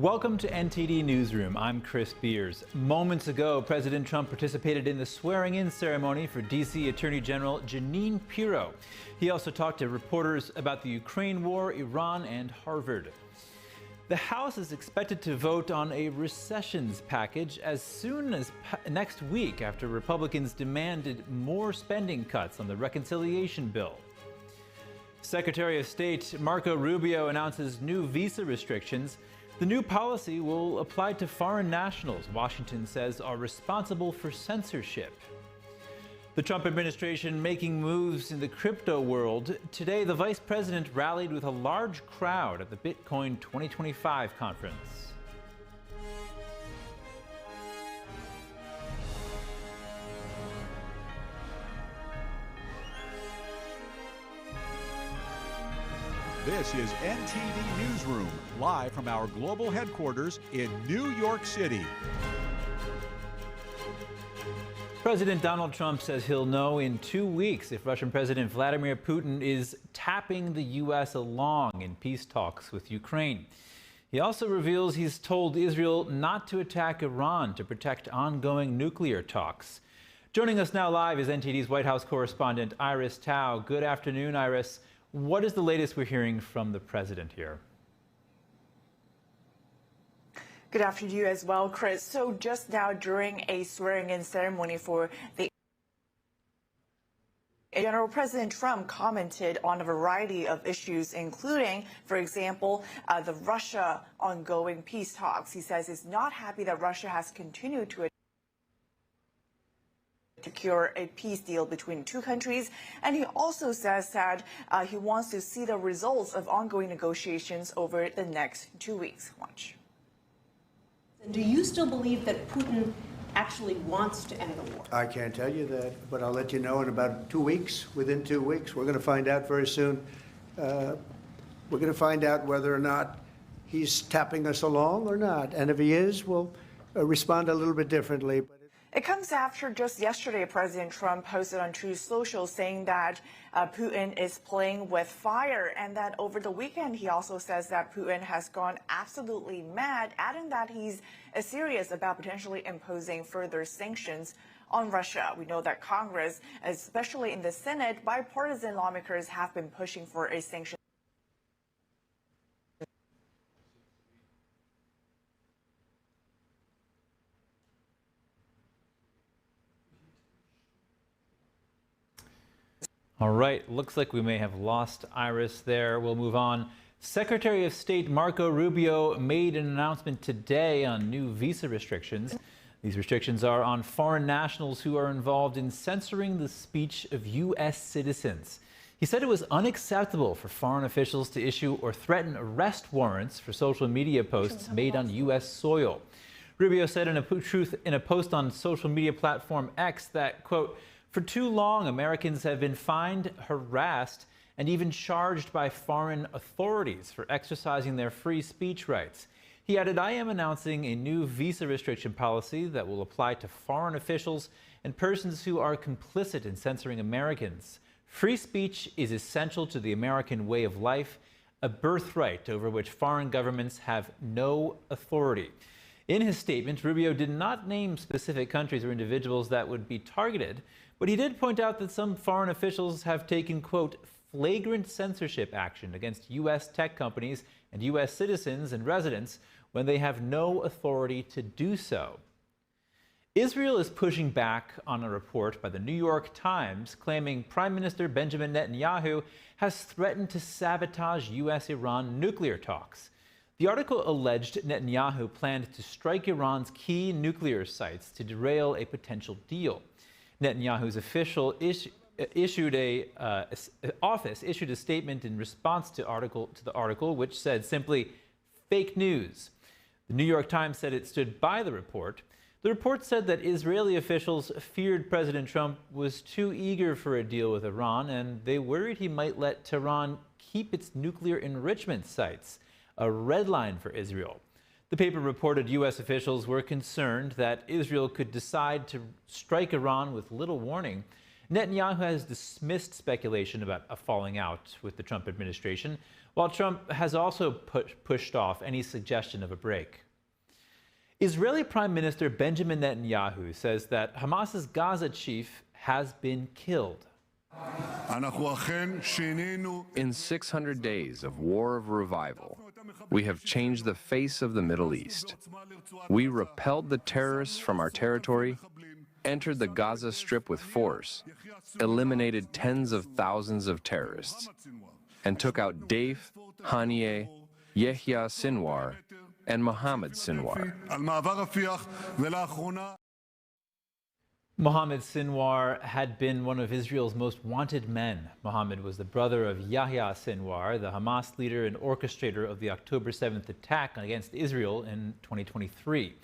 Welcome to NTD Newsroom. I'm Chris Beers. Moments ago, President Trump participated in the swearing-in ceremony for D.C. Attorney General Jeanine Pirro. He also talked to reporters about the Ukraine war, Iran, and Harvard. The House is expected to vote on a recessions package as soon as next week after Republicans demanded more spending cuts on the reconciliation bill. Secretary of State Marco Rubio announces new visa restrictions. The new policy will apply to foreign nationals Washington says are responsible for censorship. The Trump administration making moves in the crypto world. Today, the vice president rallied with a large crowd at the Bitcoin 2025 conference. This is NTD Newsroom, live from our global headquarters in New York City. President Donald Trump says he'll know in 2 weeks if Russian President Vladimir Putin is tapping the U.S. along in peace talks with Ukraine. He also reveals he's told Israel not to attack Iran to protect ongoing nuclear talks. Joining us now live is NTD's White House correspondent Iris Tao. Good afternoon, Iris. What is the latest we're hearing from the president here? Good afternoon to you as well, Chris. So just now during a swearing-in ceremony for the General, President Trump commented on a variety of issues, including, for example, the Russia ongoing peace talks. He says he's not happy that Russia has continued to secure a peace deal between two countries, and he also says that he wants to see the results of ongoing negotiations over the next 2 weeks. Watch. Do you still believe that Putin actually wants to end the war? I can't tell you that, but I'll let you know in about 2 weeks. Within 2 weeks, we're going to find out very soon. We're going to find out whether or not he's tapping us along or not, and if he is, we'll respond a little bit differently. It comes after just yesterday, President Trump posted on Truth Social saying that Putin is playing with fire, and that over the weekend he also says that Putin has gone absolutely mad, adding that he's serious about potentially imposing further sanctions on Russia. We know that Congress, especially in the Senate, bipartisan lawmakers have been pushing for a sanction. All right, looks like we may have lost Iris there. We'll move on. Secretary of State Marco Rubio made an announcement today on new visa restrictions. These restrictions are on foreign nationals who are involved in censoring the speech of U.S. citizens. He said it was unacceptable for foreign officials to issue or threaten arrest warrants for social media posts made on U.S. soil. Rubio said in a post on social media platform X that, quote, "For too long, Americans have been fined, harassed, and even charged by foreign authorities for exercising their free speech rights." He added, "I am announcing a new visa restriction policy that will apply to foreign officials and persons who are complicit in censoring Americans. Free speech is essential to the American way of life, a birthright over which foreign governments have no authority." In his statement, Rubio did not name specific countries or individuals that would be targeted, but he did point out that some foreign officials have taken, quote, "flagrant censorship action against U.S. tech companies and U.S. citizens and residents when they have no authority to do so." Israel is pushing back on a report by the New York Times claiming Prime Minister Benjamin Netanyahu has threatened to sabotage U.S.-Iran nuclear talks. The article alleged Netanyahu planned to strike Iran's key nuclear sites to derail a potential deal. Netanyahu's official issued a statement in response to the article, which said simply, "fake news." The New York Times said it stood by the report. The report said that Israeli officials feared President Trump was too eager for a deal with Iran, and they worried he might let Tehran keep its nuclear enrichment sites, a red line for Israel. The paper reported U.S. officials were concerned that Israel could decide to strike Iran with little warning. Netanyahu has dismissed speculation about a falling out with the Trump administration. while Trump has also pushed off any suggestion of a break. Israeli Prime Minister Benjamin Netanyahu says that Hamas's Gaza chief has been killed. In 600 days of war of revival, we have changed the face of the Middle East. We repelled the terrorists from our territory, entered the Gaza Strip with force, eliminated tens of thousands of terrorists, and took out Dave, Haniyeh, Yehya Sinwar, and Mohammed Sinwar. Mohammed Sinwar had been one of Israel's most wanted men. Mohammed was the brother of Yahya Sinwar, the Hamas leader and orchestrator of the October 7th attack against Israel in 2023.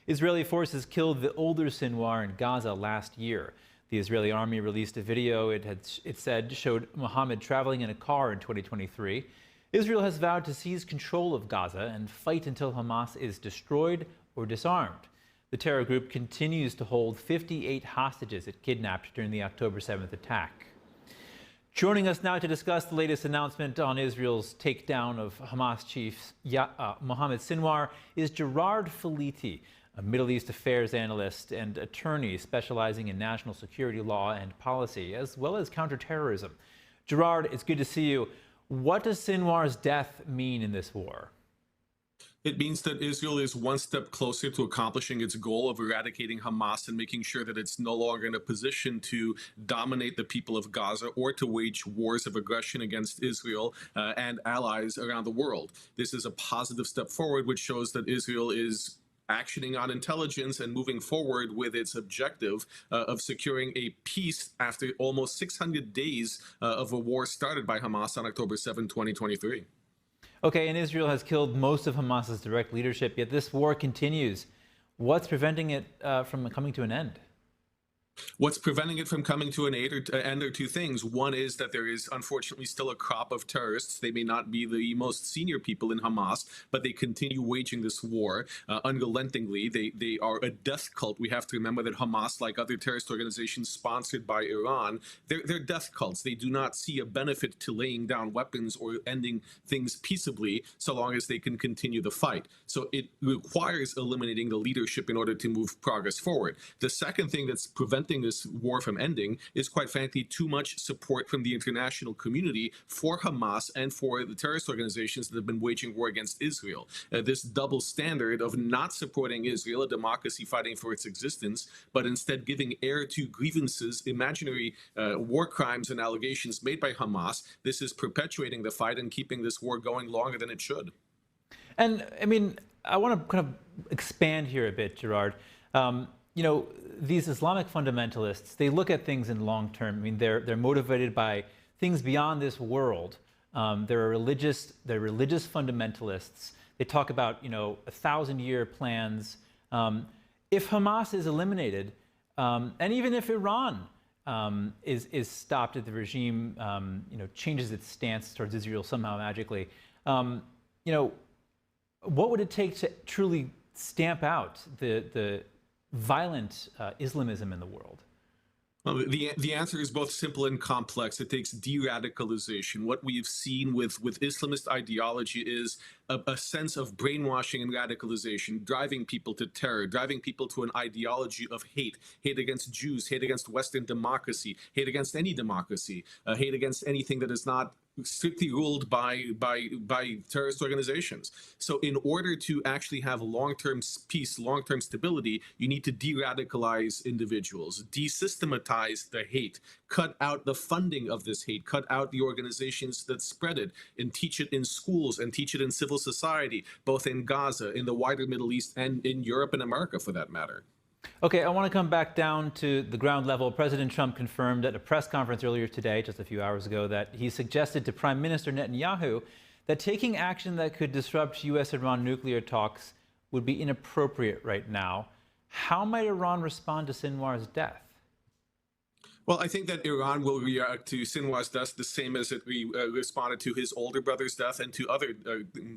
Israeli forces killed the older Sinwar in Gaza last year. The Israeli army released a video it said showed Mohammed traveling in a car in 2023. Israel has vowed to seize control of Gaza and fight until Hamas is destroyed or disarmed. The terror group continues to hold 58 hostages it kidnapped during the October 7th attack. Joining us now to discuss the latest announcement on Israel's takedown of Hamas chief Mohammed Sinwar is Gerard Filiti, a Middle East affairs analyst and attorney specializing in national security law and policy, as well as counterterrorism. Gerard, it's good to see you. What does Sinwar's death mean in this war? It means that Israel is one step closer to accomplishing its goal of eradicating Hamas and making sure that it's no longer in a position to dominate the people of Gaza or to wage wars of aggression against Israel and allies around the world. This is a positive step forward, which shows that Israel is actioning on intelligence and moving forward with its objective of securing a peace after almost 600 days of a war started by Hamas on October 7, 2023. Okay, and Israel has killed most of Hamas's direct leadership, yet this war continues. What's preventing it from coming to an end? What's preventing it from coming to an end are two things. One is that there is unfortunately still a crop of terrorists. They may not be the most senior people in Hamas, but they continue waging this war unrelentingly. They are a death cult. We have to remember that Hamas, like other terrorist organizations sponsored by Iran, they're death cults. They do not see a benefit to laying down weapons or ending things peaceably so long as they can continue the fight. So it requires eliminating the leadership in order to move progress forward. The second thing that's preventing this war from ending is, quite frankly, too much support from the international community for Hamas and for the terrorist organizations that have been waging war against Israel. This double standard of not supporting Israel, a democracy fighting for its existence, but instead giving air to grievances, imaginary war crimes and allegations made by Hamas, this is perpetuating the fight and keeping this war going longer than it should. And I mean, I want to kind of expand here a bit, Gerard. You know, these Islamic fundamentalists, they look at things in long term. I mean, they're motivated by things beyond this world. They're religious fundamentalists. They talk about, you know, 1,000-year plans. If Hamas is eliminated, and even if Iran is stopped, if the regime, you know, changes its stance towards Israel somehow magically, you know, what would it take to truly stamp out the violent Islamism in the world? Well, the answer is both simple and complex. It takes de-radicalization. What we've seen with Islamist ideology is a sense of brainwashing and radicalization, driving people to terror, driving people to an ideology of hate against Jews, hate against Western democracy, hate against any democracy, hate against anything that is not strictly ruled by terrorist organizations. So in order to actually have long-term peace, long-term stability, you need to de-radicalize individuals, desystematize the hate, cut out the funding of this hate, cut out the organizations that spread it, and teach it in schools and teach it in civil society, both in Gaza, in the wider Middle East, and in Europe and America for that matter. Okay, I want to come back down to the ground level. President Trump confirmed at a press conference earlier today, just a few hours ago, that he suggested to Prime Minister Netanyahu that taking action that could disrupt U.S.-Iran nuclear talks would be inappropriate right now. How might Iran respond to Sinwar's death? Well, I think that Iran will react to Sinwar's death the same as it responded to his older brother's death and to other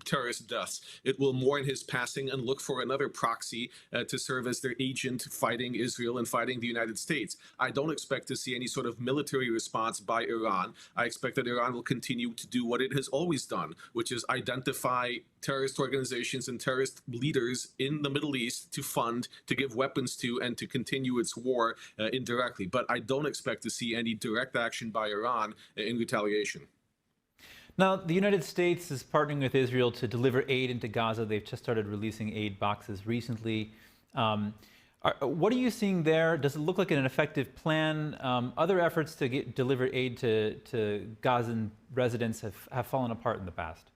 terrorist deaths. It will mourn his passing and look for another proxy to serve as their agent fighting Israel and fighting the United States. I don't expect to see any sort of military response by Iran. I expect that Iran will continue to do what it has always done, which is identify terrorist organizations and terrorist leaders in the Middle East to fund, to give weapons to, and to continue its war indirectly. But I don't expect to see any direct action by Iran in retaliation. Now, the United States is partnering with Israel to deliver aid into Gaza. They've just started releasing aid boxes recently. What are you seeing there? Does it look like an effective plan? Other efforts to deliver aid to Gazan residents have fallen apart in the past.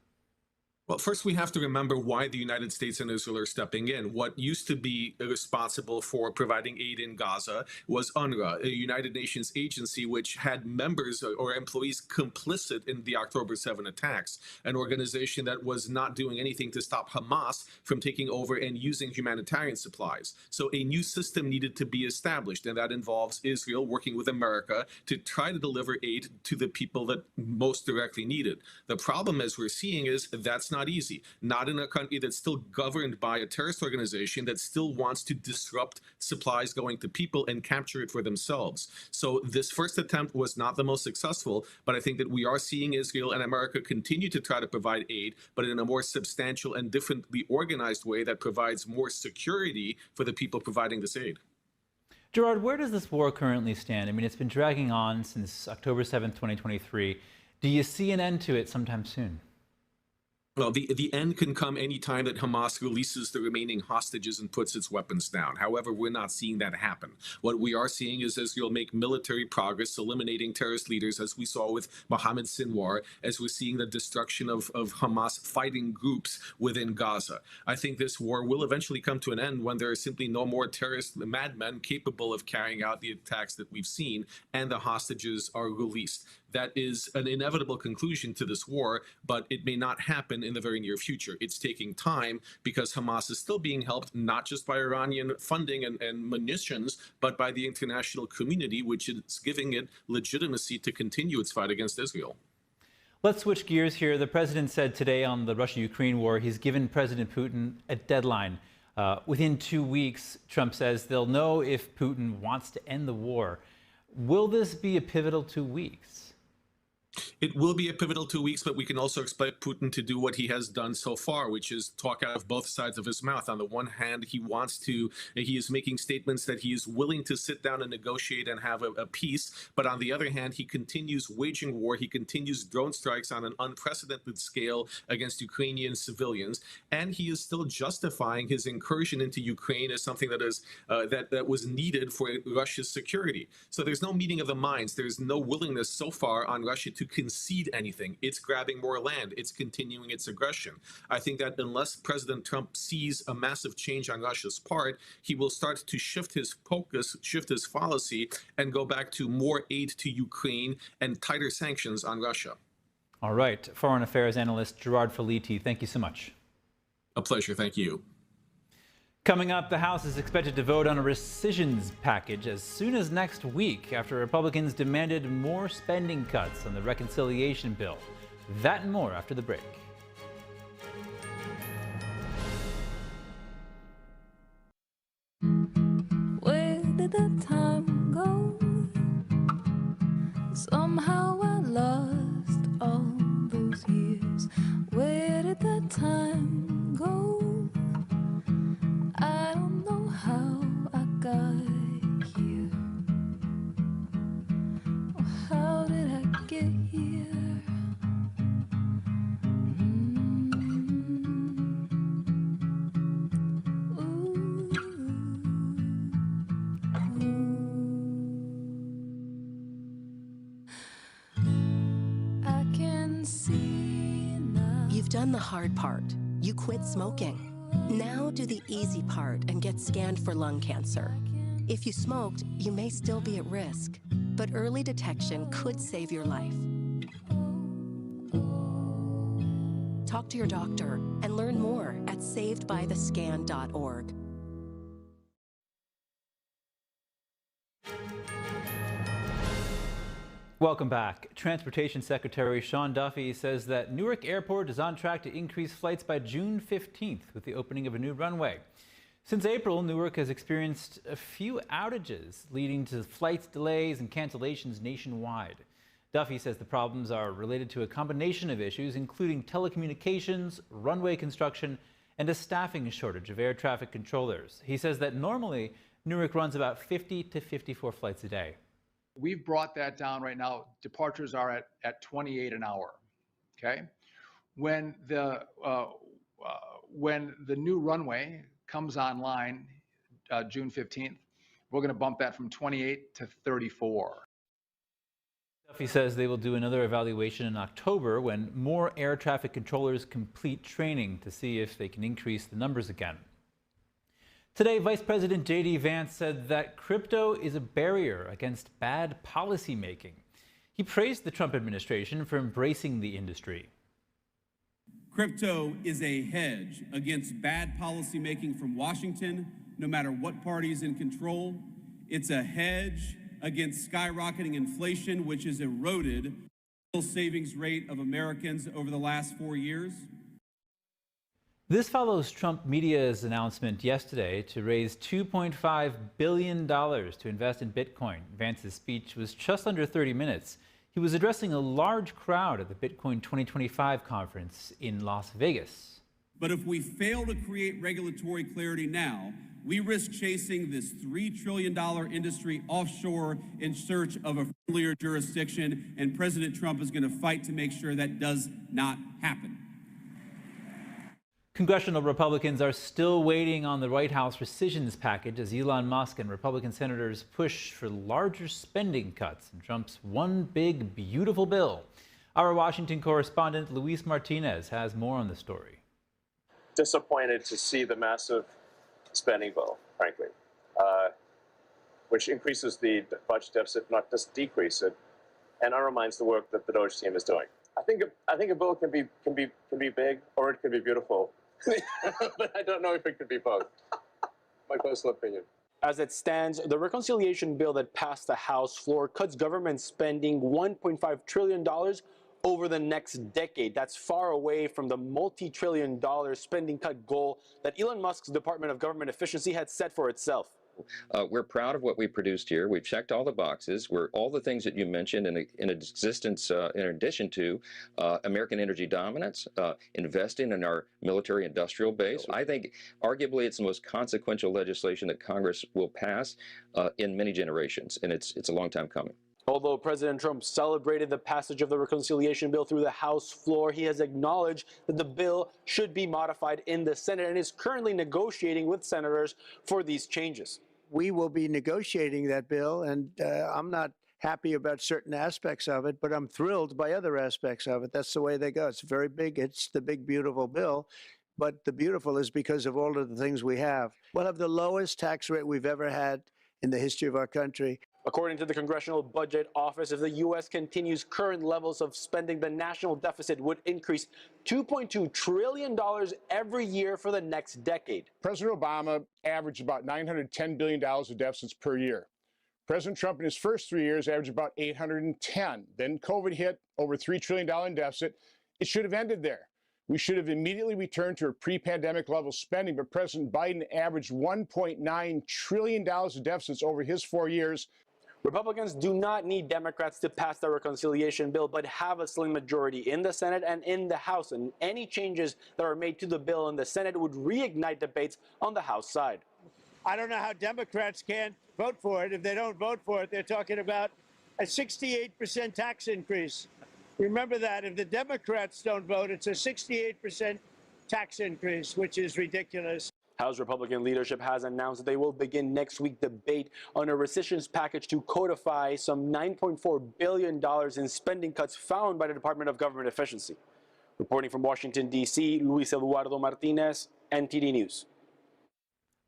Well, first, we have to remember why the United States and Israel are stepping in. What used to be responsible for providing aid in Gaza was UNRWA, a United Nations agency which had members or employees complicit in the October 7 attacks, an organization that was not doing anything to stop Hamas from taking over and using humanitarian supplies. So a new system needed to be established, and that involves Israel working with America to try to deliver aid to the people that most directly need it. The problem, as we're seeing, is that's not easy. Not in a country that's still governed by a terrorist organization that still wants to disrupt supplies going to people and capture it for themselves. So this first attempt was not the most successful, but I think that we are seeing Israel and America continue to try to provide aid, but in a more substantial and differently organized way that provides more security for the people providing this aid. Gerard, where does this war currently stand? I mean, it's been dragging on since October 7th, 2023. Do you see an end to it sometime soon? Well, the end can come any time that Hamas releases the remaining hostages and puts its weapons down. However, we're not seeing that happen. What we are seeing is Israel make military progress, eliminating terrorist leaders, as we saw with Mohammed Sinwar, as we're seeing the destruction of Hamas fighting groups within Gaza. I think this war will eventually come to an end when there are simply no more terrorist madmen capable of carrying out the attacks that we've seen, and the hostages are released. That is an inevitable conclusion to this war, but it may not happen in the very near future. It's taking time because Hamas is still being helped not just by Iranian funding and munitions, but by the international community, which is giving it legitimacy to continue its fight against Israel. Let's switch gears here. The president said today on the Russia-Ukraine war, he's given President Putin a deadline. Within 2 weeks, Trump says they'll know if Putin wants to end the war. Will this be a pivotal 2 weeks? It will be a pivotal 2 weeks, but we can also expect Putin to do what he has done so far, which is talk out of both sides of his mouth. On the one hand, he is making statements that he is willing to sit down and negotiate and have a peace. But on the other hand, he continues waging war. He continues drone strikes on an unprecedented scale against Ukrainian civilians. And he is still justifying his incursion into Ukraine as something that is that was needed for Russia's security. So there's no meeting of the minds. There's no willingness so far on Russia to concede anything. It's grabbing more land. It's continuing its aggression. I think that unless President Trump sees a massive change on Russia's part, he will start to shift his focus, shift his policy, and go back to more aid to Ukraine and tighter sanctions on Russia. All right. Foreign Affairs analyst Gerard Filitti, thank you so much. A pleasure. Thank you. Coming up, the House is expected to vote on a rescissions package as soon as next week after Republicans demanded more spending cuts on the reconciliation bill. That and more after the break. Where did the time go? Somehow I lost all those years. Where did the time go? I don't know how I got here. Or how did I get here? I can see now. You've done the hard part. You quit smoking. Now do the easy part and get scanned for lung cancer. If you smoked, you may still be at risk, but early detection could save your life. Talk to your doctor and learn more at savedbythescan.org. Welcome back. Transportation Secretary Sean Duffy says that Newark Airport is on track to increase flights by June 15th with the opening of a new runway. Since April, Newark has experienced a few outages, leading to flight delays and cancellations nationwide. Duffy says the problems are related to a combination of issues, including telecommunications, runway construction, and a staffing shortage of air traffic controllers. He says that normally Newark runs about 50 to 54 flights a day. We've brought that down right now. Departures are at 28 an hour. Okay, when the new runway comes online June 15th, we're going to bump that from 28 to 34. Duffy says they will do another evaluation in October when more air traffic controllers complete training to see if they can increase the numbers again. Today, Vice President J.D. Vance said that crypto is a barrier against bad policy making. He praised the Trump administration for embracing the industry. Crypto is a hedge against bad policy making from Washington, no matter what party is in control. It's a hedge against skyrocketing inflation, which has eroded the savings rate of Americans over the last 4 years. This follows Trump media's announcement yesterday to raise $2.5 billion to invest in Bitcoin. Vance's speech was just under 30 minutes. He was addressing a large crowd at the Bitcoin 2025 conference in Las Vegas. But if we fail to create regulatory clarity now, we risk chasing this $3 trillion industry offshore in search of a friendlier jurisdiction, and President Trump is going to fight to make sure that does not happen. Congressional Republicans are still waiting on the White House rescissions package as Elon Musk and Republican senators push for larger spending cuts in Trump's one big, beautiful bill. Our Washington correspondent Luis Martinez has more on the story. Disappointed to see the massive spending bill, frankly, which increases the budget deficit, not just decrease it, and undermines the work that the DOGE team is doing. I think a bill can be big or it can be beautiful. But I don't know if it could be both. My personal opinion. As it stands, the reconciliation bill that passed the House floor cuts government spending $1.5 trillion over the next decade. That's far away from the multi-trillion-dollar spending cut goal that Elon Musk's Department of Government Efficiency had set for itself. We're proud of what we produced here. We've checked all the boxes. We're all the things that you mentioned in existence, in addition to American energy dominance, investing in our military industrial base. I think arguably it's the most consequential legislation that Congress will pass in many generations, and it's a long time coming. Although President Trump celebrated the passage of the reconciliation bill through the House floor, he has acknowledged that the bill should be modified in the Senate and is currently negotiating with senators for these changes. We will be negotiating that bill, and I'm not happy about certain aspects of it, but I'm thrilled by other aspects of it. That's the way they go. It's very big. It's the big, beautiful bill. But the beautiful is because of all of the things we have. We'll have the lowest tax rate we've ever had in the history of our country. According to the Congressional Budget Office, if the U.S. continues current levels of spending, the national deficit would increase $2.2 trillion every year for the next decade. President Obama averaged about $910 billion of deficits per year. President Trump in his first 3 years averaged about $810. Then COVID hit, over $3 trillion in deficit. It should have ended there. We should have immediately returned to a pre-pandemic level spending, but President Biden averaged $1.9 trillion of deficits over his 4 years. Republicans do not need Democrats to pass the reconciliation bill, but have a slim majority in the Senate and in the House, and any changes that are made to the bill in the Senate would reignite debates on the House side. I don't know how Democrats can't vote for it. If they don't vote for it, they're talking about a 68% tax increase. Remember that. If the Democrats don't vote, it's a 68% tax increase, which is ridiculous. House Republican leadership has announced that they will begin next week debate on a rescissions package to codify some $9.4 billion in spending cuts found by the Department of Government Efficiency. Reporting from Washington, D.C., Luis Eduardo Martinez, NTD News.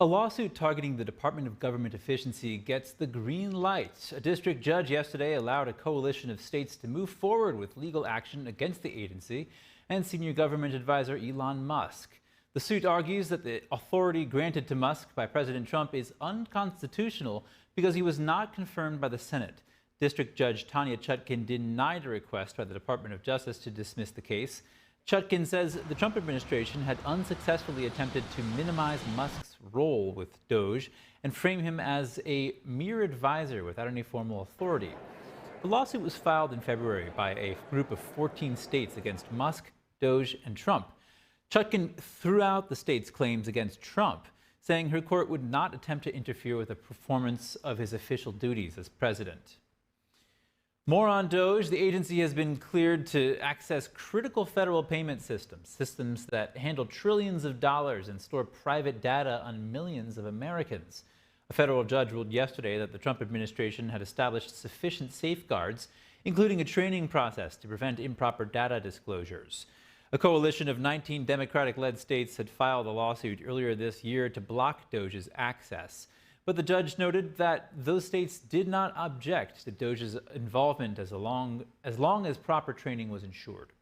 A lawsuit targeting the Department of Government Efficiency gets the green light. A district judge yesterday allowed a coalition of states to move forward with legal action against the agency and senior government advisor Elon Musk. The suit argues that the authority granted to Musk by President Trump is unconstitutional because he was not confirmed by the Senate. District Judge Tanya Chutkin denied a request by the Department of Justice to dismiss the case. Chutkin says the Trump administration had unsuccessfully attempted to minimize Musk's role with Doge and frame him as a mere advisor without any formal authority. The lawsuit was filed in February by a group of 14 states against Musk, Doge, and Trump. Chutkin threw out the states' claims against Trump, saying her court would not attempt to interfere with the performance of his official duties as president. More on Doge. The agency has been cleared to access critical federal payment systems that handle trillions of dollars and store private data on millions of Americans. A federal judge ruled yesterday that the Trump administration had established sufficient safeguards, including a training process to prevent improper data disclosures. A coalition of 19 Democratic-led states had filed a lawsuit earlier this year to block Doge's access. But the judge noted that those states did not object to Doge's involvement as long as proper training was ensured.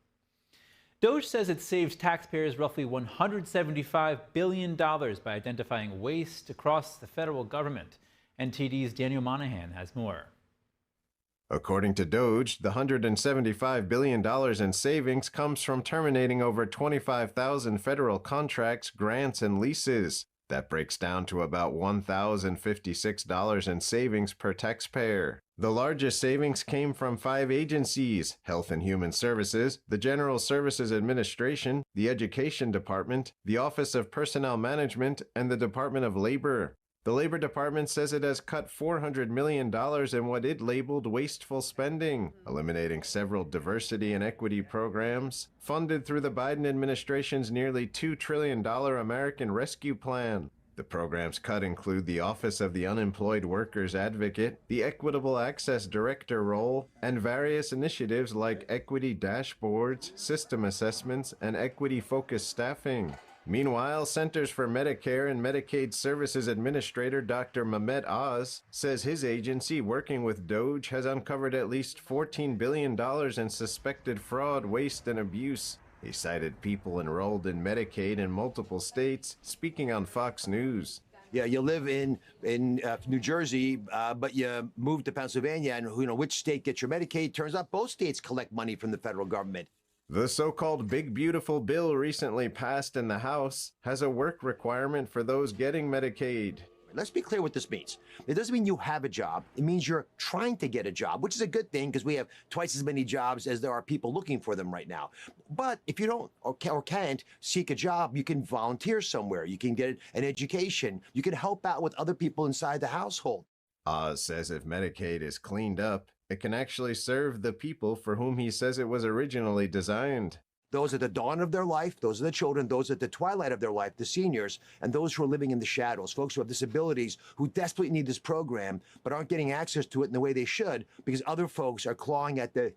Doge says it saved taxpayers roughly $175 billion by identifying waste across the federal government. NTD's Daniel Monahan has more. According to Doge, the $175 billion in savings comes from terminating over 25,000 federal contracts, grants, and leases. That breaks down to about $1,056 in savings per taxpayer. The largest savings came from 5 agencies: Health and Human Services, the General Services Administration, the Education Department, the Office of Personnel Management, and the Department of Labor. The Labor Department says it has cut $400 million in what it labeled wasteful spending, eliminating several diversity and equity programs funded through the Biden administration's nearly $2 trillion American Rescue Plan. The programs cut include the Office of the Unemployed Workers Advocate, the Equitable Access Director role, and various initiatives like equity dashboards, system assessments, and equity-focused staffing. Meanwhile, Centers for Medicare and Medicaid Services Administrator Dr. Mehmet Oz says his agency, working with Doge, has uncovered at least $14 billion in suspected fraud, waste, and abuse. He cited people enrolled in Medicaid in multiple states, speaking on Fox News. Yeah, you live in New Jersey, but you moved to Pennsylvania, and which state gets your Medicaid? Turns out both states collect money from the federal government. The so-called Big Beautiful Bill recently passed in the House has a work requirement for those getting Medicaid. Let's be clear what this means. It doesn't mean you have a job. It means you're trying to get a job, which is a good thing because we have twice as many jobs as there are people looking for them right now. But if you don't or can't seek a job, you can volunteer somewhere. You can get an education. You can help out with other people inside the household. Oz says if Medicaid is cleaned up, it can actually serve the people for whom he says it was originally designed. Those at the dawn of their life, those are the children, those at the twilight of their life, the seniors, and those who are living in the shadows, folks who have disabilities, who desperately need this program, but aren't getting access to it in the way they should because other folks are clawing at the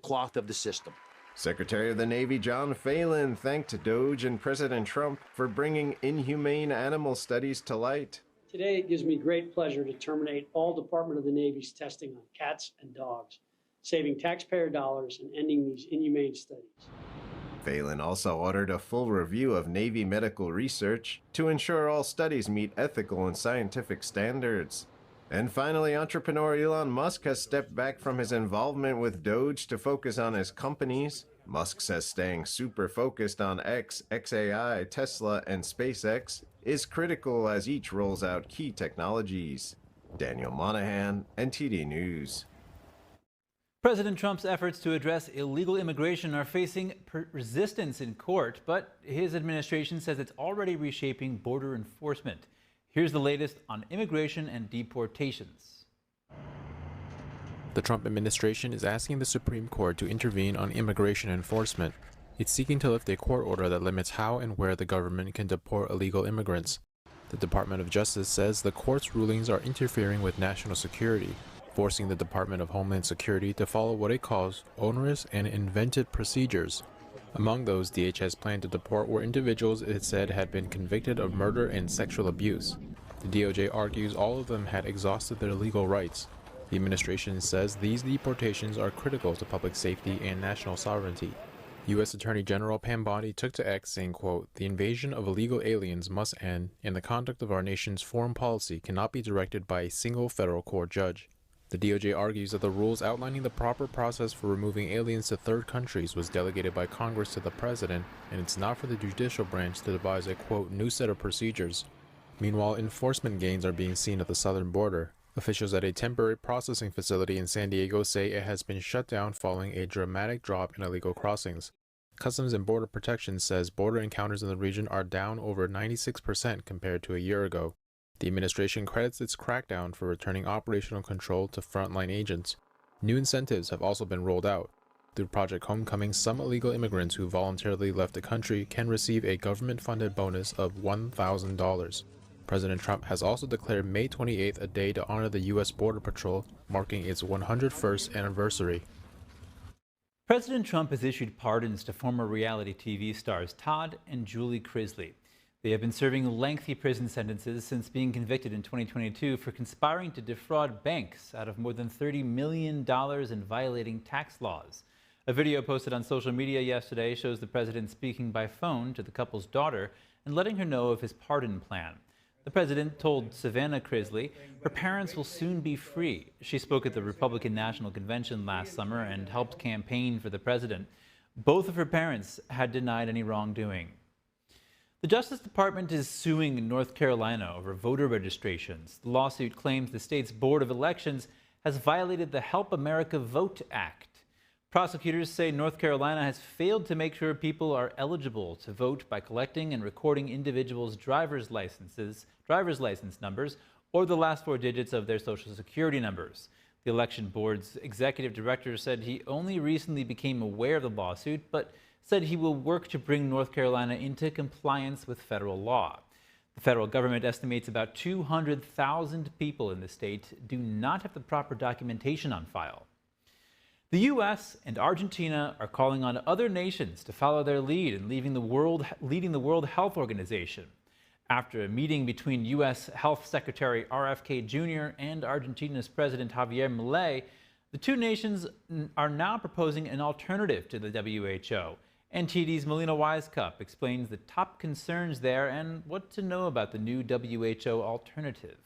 cloth of the system. Secretary of the Navy John Phelan thanked Doge and President Trump for bringing inhumane animal studies to light. Today, it gives me great pleasure to terminate all Department of the Navy's testing on cats and dogs, saving taxpayer dollars and ending these inhumane studies. Phelan also ordered a full review of Navy medical research to ensure all studies meet ethical and scientific standards. And finally, entrepreneur Elon Musk has stepped back from his involvement with Doge to focus on his companies. Musk says staying super focused on X, XAI, Tesla, and SpaceX is critical as each rolls out key technologies. Daniel Monahan, NTD News. President Trump's efforts to address illegal immigration are facing resistance in court, but his administration says it's already reshaping border enforcement. Here's the latest on immigration and deportations. The Trump administration is asking the Supreme Court to intervene on immigration enforcement. It's seeking to lift a court order that limits how and where the government can deport illegal immigrants. The Department of Justice says the court's rulings are interfering with national security, forcing the Department of Homeland Security to follow what it calls onerous and invented procedures. Among those DHS planned to deport were individuals it said had been convicted of murder and sexual abuse. The DOJ argues all of them had exhausted their legal rights. The administration says these deportations are critical to public safety and national sovereignty. U.S. Attorney General Pam Bondi took to X saying, quote, "The invasion of illegal aliens must end, and the conduct of our nation's foreign policy cannot be directed by a single federal court judge." The DOJ argues that the rules outlining the proper process for removing aliens to third countries was delegated by Congress to the president, and it's not for the judicial branch to devise a, quote, new set of procedures. Meanwhile, enforcement gains are being seen at the southern border. Officials at a temporary processing facility in San Diego say it has been shut down following a dramatic drop in illegal crossings. Customs and Border Protection says border encounters in the region are down over 96% compared to a year ago. The administration credits its crackdown for returning operational control to frontline agents. New incentives have also been rolled out. Through Project Homecoming, some illegal immigrants who voluntarily left the country can receive a government-funded bonus of $1,000. President Trump has also declared May 28th a day to honor the U.S. Border Patrol, marking its 101st anniversary. President Trump has issued pardons to former reality TV stars Todd and Julie Crisley. They have been serving lengthy prison sentences since being convicted in 2022 for conspiring to defraud banks out of more than $30 million and violating tax laws. A video posted on social media yesterday shows the president speaking by phone to the couple's daughter and letting her know of his pardon plan. The president told Savannah Crisley her parents will soon be free. She spoke at the Republican National Convention last summer and helped campaign for the president. Both of her parents had denied any wrongdoing. The Justice Department is suing North Carolina over voter registrations. The lawsuit claims the state's Board of Elections has violated the Help America Vote Act. Prosecutors say North Carolina has failed to make sure people are eligible to vote by collecting and recording individuals' driver's license numbers, or the last four digits of their social security numbers. The election board's executive director said he only recently became aware of the lawsuit, but said he will work to bring North Carolina into compliance with federal law. The federal government estimates about 200,000 people in the state do not have the proper documentation on file. The U.S. and Argentina are calling on other nations to follow their lead in leading the World Health Organization. After a meeting between U.S. Health Secretary RFK Jr. and Argentina's President Javier Milei, the two nations are now proposing an alternative to the WHO. NTD's Melina Wisecup explains the top concerns there and what to know about the new WHO alternative.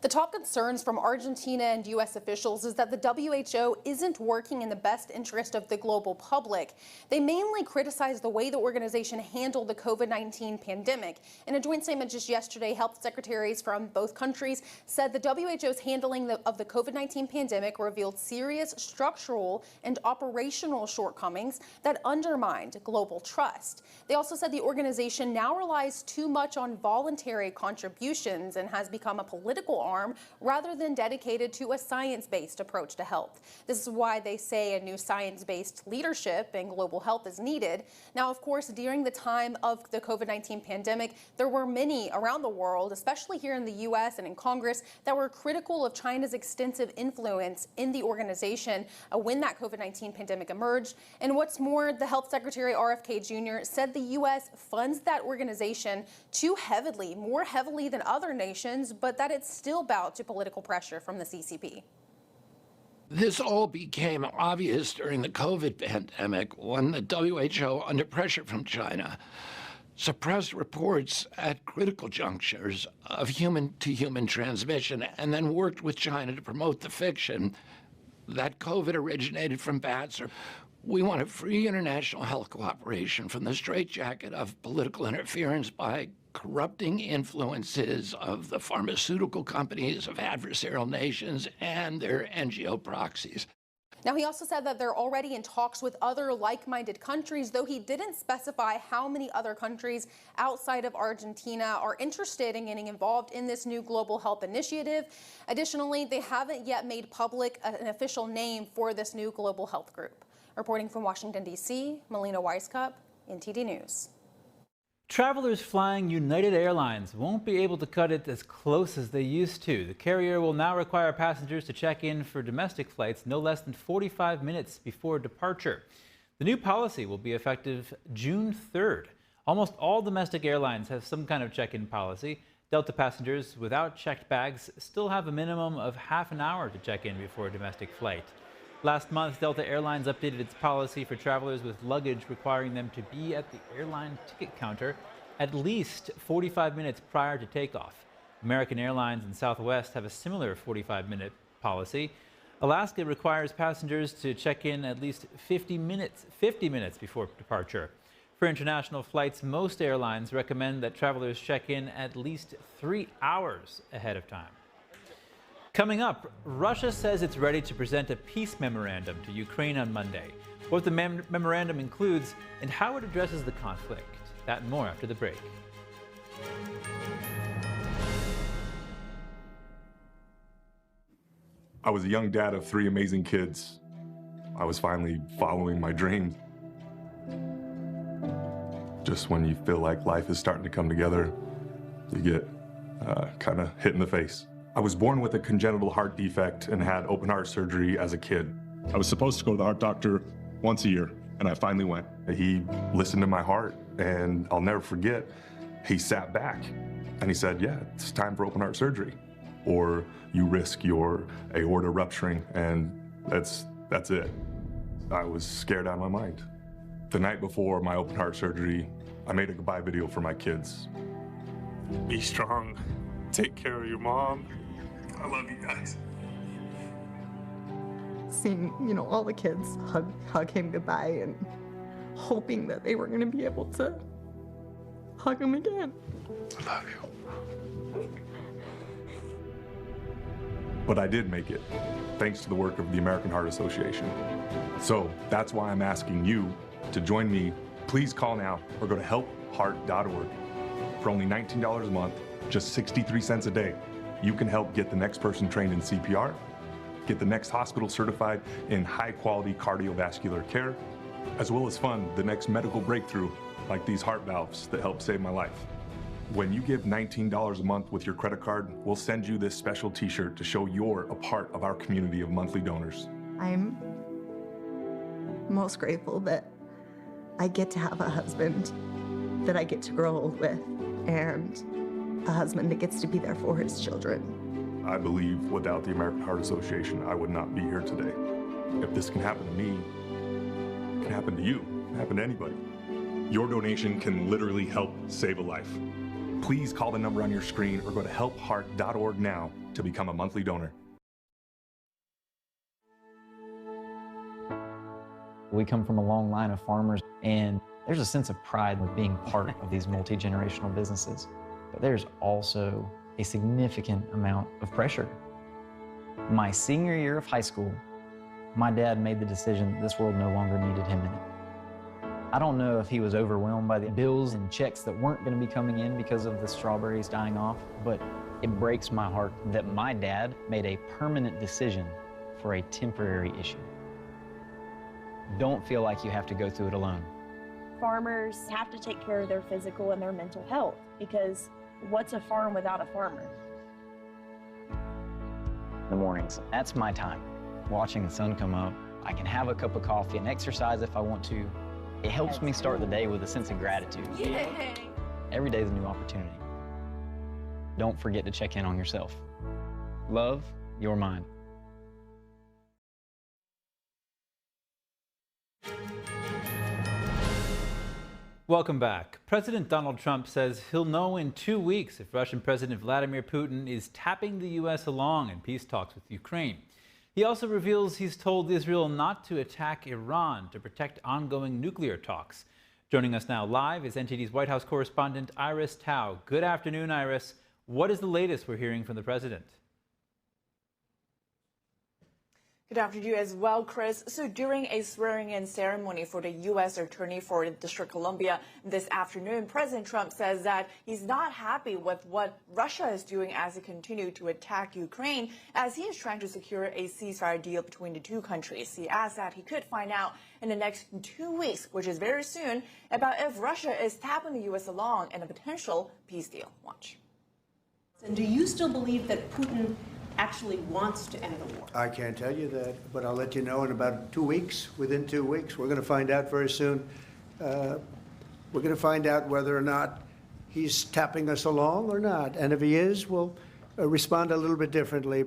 The top concerns from Argentina and U.S. officials is that the WHO isn't working in the best interest of the global public. They mainly criticize the way the organization handled the COVID-19 pandemic. In a joint statement just yesterday, health secretaries from both countries said the WHO's handling of the COVID-19 pandemic revealed serious structural and operational shortcomings that undermined global trust. They also said the organization now relies too much on voluntary contributions and has become a political arm rather than dedicated to a science-based approach to health. This is why they say a new science-based leadership in global health is needed. Now, of course, during the time of the COVID-19 pandemic, there were many around the world, especially here in the U.S. and in Congress, that were critical of China's extensive influence in the organization when that COVID-19 pandemic emerged. And what's more, the Health Secretary RFK Jr. said the U.S. funds that organization too heavily, more heavily than other nations, but that it's still bow to political pressure from the CCP. This all became obvious during the COVID pandemic when the WHO, under pressure from China, suppressed reports at critical junctures of human-to-human transmission and then worked with China to promote the fiction that COVID originated from bats. We want a free international health cooperation from the straitjacket of political interference by corrupting influences of the pharmaceutical companies of adversarial nations and their NGO proxies. Now, he also said that they're already in talks with other like-minded countries, though he didn't specify how many other countries outside of Argentina are interested in getting involved in this new global health initiative. Additionally, they haven't yet made public an official name for this new global health group. Reporting from Washington, D.C., Melina Wisecup, NTD News. Travelers flying United Airlines won't be able to cut it as close as they used to. The carrier will now require passengers to check in for domestic flights no less than 45 minutes before departure. The new policy will be effective June 3rd. Almost all domestic airlines have some kind of check-in policy. Delta passengers without checked bags still have a minimum of half an hour to check in before a domestic flight. Last month, Delta Airlines updated its policy for travelers with luggage, requiring them to be at the airline ticket counter at least 45 minutes prior to takeoff. American Airlines and Southwest have a similar 45-minute policy. Alaska requires passengers to check in at least 50 minutes before departure. For international flights, most airlines recommend that travelers check in at least 3 hours ahead of time. Coming up, Russia says it's ready to present a peace memorandum to Ukraine on Monday. What the memorandum includes and how it addresses the conflict. That and more after the break. I was a young dad of 3 amazing kids. I was finally following my dreams. Just when you feel like life is starting to come together, you get kind of hit in the face. I was born with a congenital heart defect and had open heart surgery as a kid. I was supposed to go to the heart doctor once a year, and I finally went. He listened to my heart, and I'll never forget, he sat back and he said, yeah, it's time for open heart surgery, or you risk your aorta rupturing, and that's it. I was scared out of my mind. The night before my open heart surgery, I made a goodbye video for my kids. Be strong. Take care of your mom. I love you guys. Seeing, all the kids hug him goodbye and hoping that they were going to be able to hug him again. I love you. But I did make it, thanks to the work of the American Heart Association. So that's why I'm asking you to join me. Please call now or go to helpheart.org. For only $19 a month, just 63 cents a day, you can help get the next person trained in CPR, get the next hospital certified in high-quality cardiovascular care, as well as fund the next medical breakthrough like these heart valves that helped save my life. When you give $19 a month with your credit card, we'll send you this special t-shirt to show you're a part of our community of monthly donors. I'm most grateful that I get to have a husband that I get to grow old with, and a husband that gets to be there for his children. I believe without the American Heart Association, I would not be here today. If this can happen to me, it can happen to you, it can happen to anybody. Your donation can literally help save a life. Please call the number on your screen or go to helpheart.org now to become a monthly donor. We come from a long line of farmers, and there's a sense of pride with being part of these multi-generational businesses. But there's also a significant amount of pressure. My senior year of high school, my dad made the decision that this world no longer needed him in it. I don't know if he was overwhelmed by the bills and checks that weren't going to be coming in because of the strawberries dying off, but it breaks my heart that my dad made a permanent decision for a temporary issue. Don't feel like you have to go through it alone. Farmers have to take care of their physical and their mental health, because what's a farm without a farmer? In the mornings, that's my time. Watching the sun come up, I can have a cup of coffee and exercise if I want to. It helps me start the day with a sense of gratitude. Yay. Every day is a new opportunity. Don't forget to check in on yourself. Love, your mind. Welcome back. President Donald Trump says he'll know in 2 weeks if Russian President Vladimir Putin is tapping the U.S. along in peace talks with Ukraine. He also reveals he's told Israel not to attack Iran to protect ongoing nuclear talks. Joining us now live is NTD's White House correspondent Iris Tao. Good afternoon, Iris. What is the latest we're hearing from the president? Good afternoon as well, Chris. So during a swearing-in ceremony for the U.S. Attorney for District of Columbia this afternoon, President Trump says that he's not happy with what Russia is doing as it continues to attack Ukraine, as he is trying to secure a ceasefire deal between the two countries. He adds that he could find out in the next 2 weeks, which is very soon, about if Russia is tapping the U.S. along in a potential peace deal. Watch. And do you still believe that Putin actually wants to end the war? I can't tell you that, but I'll let you know in about 2 weeks. Within 2 weeks, we're going to find out very soon. We're going to find out whether or not he's tapping us along or not. And if he is, we'll respond a little bit differently.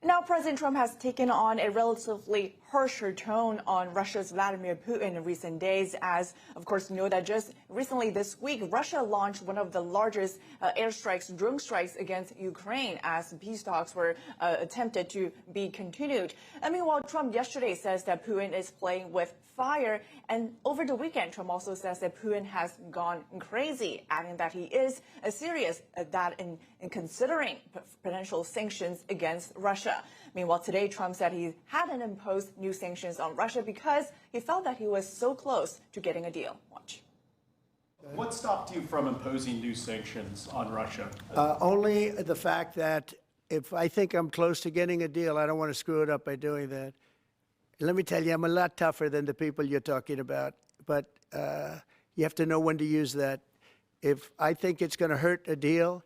Now, President Trump has taken on a relatively harsher tone on Russia's Vladimir Putin in recent days, as, of course, you know that just recently this week, Russia launched one of the largest airstrikes, drone strikes against Ukraine as peace talks were attempted to be continued. And meanwhile, Trump yesterday says that Putin is playing with fire, and over the weekend, Trump also says that Putin has gone crazy, adding that he is serious in considering potential sanctions against Russia. Meanwhile, today, Trump said he hadn't imposed new sanctions on Russia because he felt that he was so close to getting a deal. Watch. What stopped you from imposing new sanctions on Russia? Only the fact that if I think I'm close to getting a deal, I don't want to screw it up by doing that. Let me tell you, I'm a lot tougher than the people you're talking about, but you have to know when to use that. If I think it's going to hurt a deal.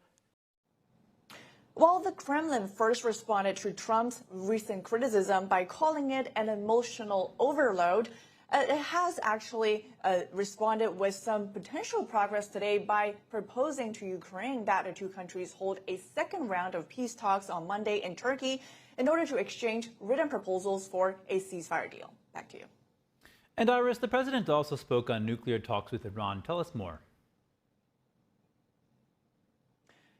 While the Kremlin first responded to Trump's recent criticism by calling it an emotional overload, it has actually responded with some potential progress today by proposing to Ukraine that the two countries hold a second round of peace talks on Monday in Turkey in order to exchange written proposals for a ceasefire deal. Back to you. And Iris, the president also spoke on nuclear talks with Iran. Tell us more.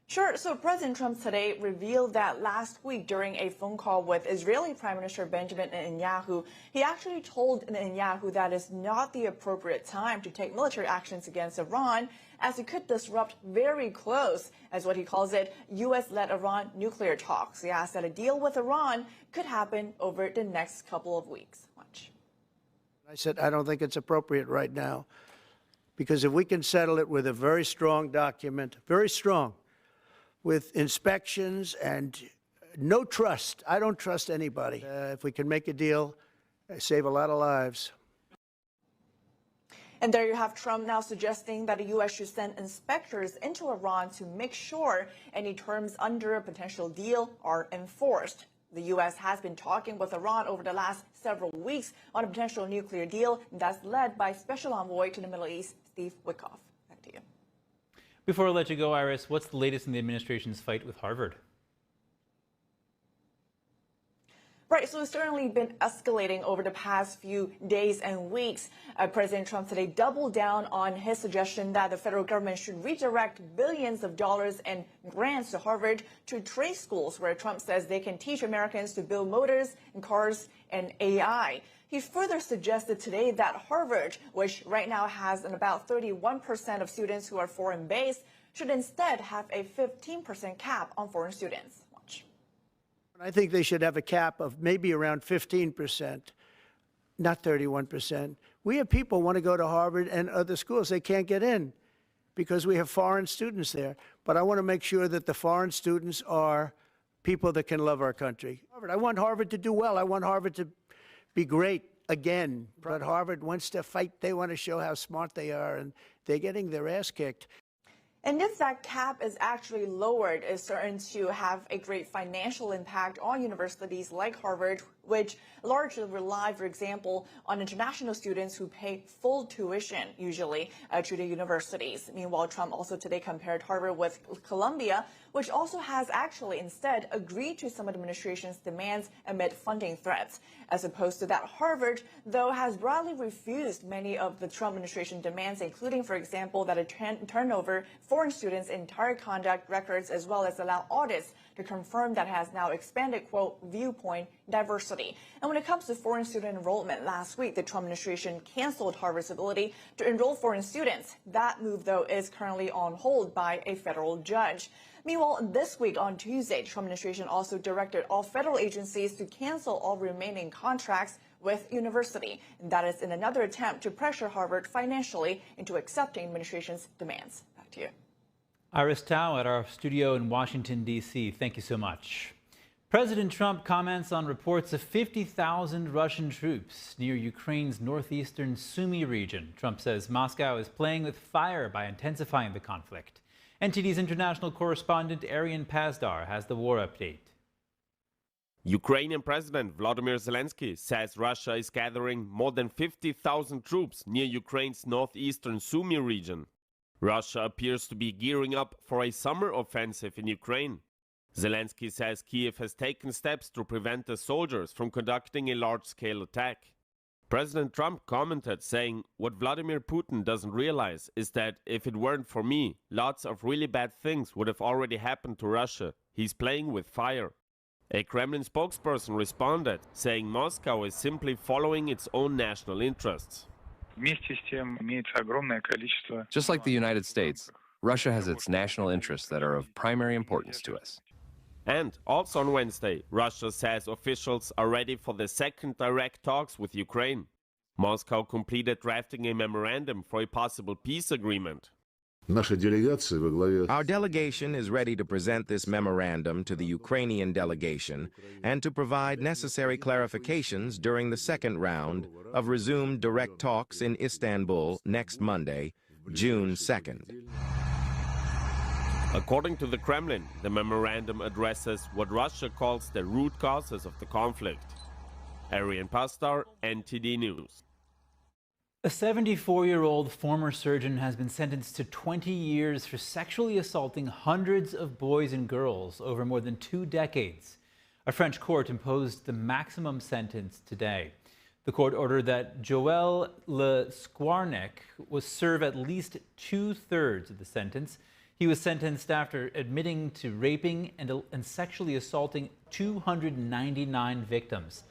Sure. So President Trump today revealed that last week during a phone call with Israeli Prime Minister Benjamin Netanyahu, he actually told Netanyahu that it's not the appropriate time to take military actions against Iran, as it could disrupt very close, as what he calls it, U.S.-led Iran nuclear talks. He asked that a deal with Iran could happen over the next couple of weeks. Watch. I said, I don't think it's appropriate right now, because if we can settle it with a very strong document, very strong, with inspections and no trust. I don't trust anybody. If we can make a deal, save a lot of lives. And there you have Trump now suggesting that the U.S. should send inspectors into Iran to make sure any terms under a potential deal are enforced. The U.S. has been talking with Iran over the last several weeks on a potential nuclear deal that's led by Special Envoy to the Middle East, Steve Witkoff. Back to you. Before I let you go, Iris, what's the latest in the administration's fight with Harvard? Right, so it's certainly been escalating over the past few days and weeks. President Trump today doubled down on his suggestion that the federal government should redirect billions of dollars in grants to Harvard to trade schools, where Trump says they can teach Americans to build motors and cars and AI. He further suggested today that Harvard, which right now has about 31% of students who are foreign-based, should instead have a 15% cap on foreign students. Watch. I think they should have a cap of maybe around 15%, not 31%. We have people who want to go to Harvard and other schools. They can't get in because we have foreign students there. But I want to make sure that the foreign students are people that can love our country. I want Harvard to do well. I want Harvard to be great again. But Harvard wants to fight. They want to show how smart they are, and they're getting their ass kicked. And if that cap is actually lowered, it's certain to have a great financial impact on universities like Harvard, which largely rely, for example, on international students who pay full tuition, usually, to the universities. Meanwhile, Trump also today compared Harvard with Columbia, which also has actually instead agreed to some administration's demands amid funding threats. As opposed to that, Harvard, though, has broadly refused many of the Trump administration demands, including, for example, that it turn over foreign students' entire conduct records, as well as allow audits to confirm that it has now expanded, quote, viewpoint diversity. And when it comes to foreign student enrollment, last week, the Trump administration canceled Harvard's ability to enroll foreign students. That move, though, is currently on hold by a federal judge. Meanwhile, this week on Tuesday, the Trump administration also directed all federal agencies to cancel all remaining contracts with university. And that is in another attempt to pressure Harvard financially into accepting administration's demands. Back to you. Iris Tao at our studio in Washington, D.C. Thank you so much. President Trump comments on reports of 50,000 Russian troops near Ukraine's northeastern Sumy region. Trump says Moscow is playing with fire by intensifying the conflict. NTD's international correspondent Arian Pazdar has the war update. Ukrainian President Volodymyr Zelensky says Russia is gathering more than 50,000 troops near Ukraine's northeastern Sumy region. Russia appears to be gearing up for a summer offensive in Ukraine. Zelensky says Kiev has taken steps to prevent the soldiers from conducting a large-scale attack. President Trump commented, saying, "What Vladimir Putin doesn't realize is that if it weren't for me, lots of really bad things would have already happened to Russia. He's playing with fire." A Kremlin spokesperson responded, saying Moscow is simply following its own national interests. Just like the United States, Russia has its national interests that are of primary importance to us. And also on Wednesday, Russia says officials are ready for the second direct talks with Ukraine. Moscow completed drafting a memorandum for a possible peace agreement. Our delegation is ready to present this memorandum to the Ukrainian delegation and to provide necessary clarifications during the second round of resumed direct talks in Istanbul next Monday, June 2nd. According to the Kremlin, the memorandum addresses what Russia calls the root causes of the conflict. Arian Pastar, NTD News. A 74-year-old former surgeon has been sentenced to 20 years for sexually assaulting hundreds of boys and girls over more than 2 decades. A French court imposed the maximum sentence today. The court ordered that Joël Le Squarnec was serve at least 2/3 of the sentence. He was sentenced after admitting to raping and sexually assaulting 299 victims.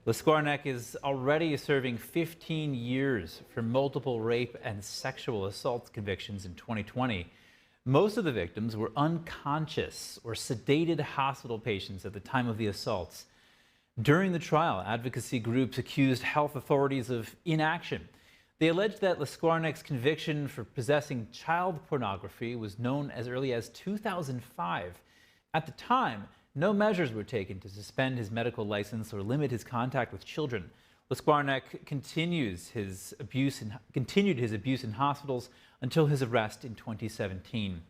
Le Squarnec is already serving 15 years for multiple rape and sexual assault convictions in 2020. Most of the victims were unconscious or sedated hospital patients at the time of the assaults. During the trial, advocacy groups accused health authorities of inaction. They alleged that Le Squarnec's conviction for possessing child pornography was known as early as 2005. At the time, no measures were taken to suspend his medical license or limit his contact with children. Le Squarnec continued his abuse in hospitals until his arrest in 2017.